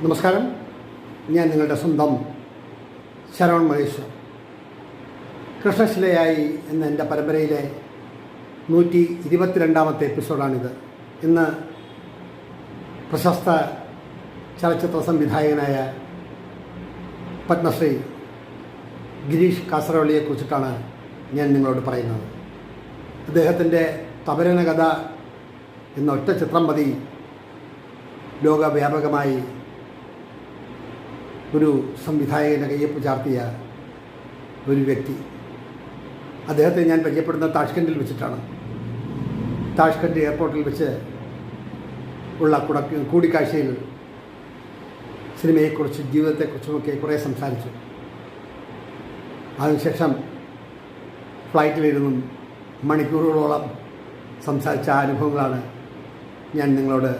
നമസ്കാരം, ഞാൻ നിങ്ങളുടെ സ്വന്തം ശരവൺ മഹേഷ്. കൃഷ്ണശിലയായി എന്ന എൻ്റെ പരമ്പരയിലെ 122ാമത്തെ എപ്പിസോഡാണിത്. ഇന്ന് പ്രശസ്ത ചലച്ചിത്ര സംവിധായകനായ പത്മശ്രീ ഗിരീഷ് കാസറവള്ളിയെക്കുറിച്ചിട്ടാണ് ഞാൻ നിങ്ങളോട് പറയുന്നത്. അദ്ദേഹത്തിൻ്റെ തപരന കഥ എന്ന ഒറ്റ ചിത്രം മതി ലോകവ്യാപകമായി ഒരു സംവിധായകനെ കയ്യൊപ്പ് ചാർത്തിയ ഒരു വ്യക്തി. അദ്ദേഹത്തെ ഞാൻ പരിചയപ്പെടുന്നത് താഷ്കണ്ടിൽ വെച്ചിട്ടാണ്. താഷ്കണ്ട് എയർപോർട്ടിൽ വെച്ച് ഉള്ള കൂടിക്കാഴ്ചയിൽ സിനിമയെക്കുറിച്ചും ജീവിതത്തെക്കുറിച്ചുമൊക്കെ കുറേ സംസാരിച്ചു. അതിനുശേഷം ഫ്ലൈറ്റിലിരുന്നും മണിക്കൂറുകളോളം സംസാരിച്ച അനുഭവങ്ങളാണ് ഞാൻ നിങ്ങളോട്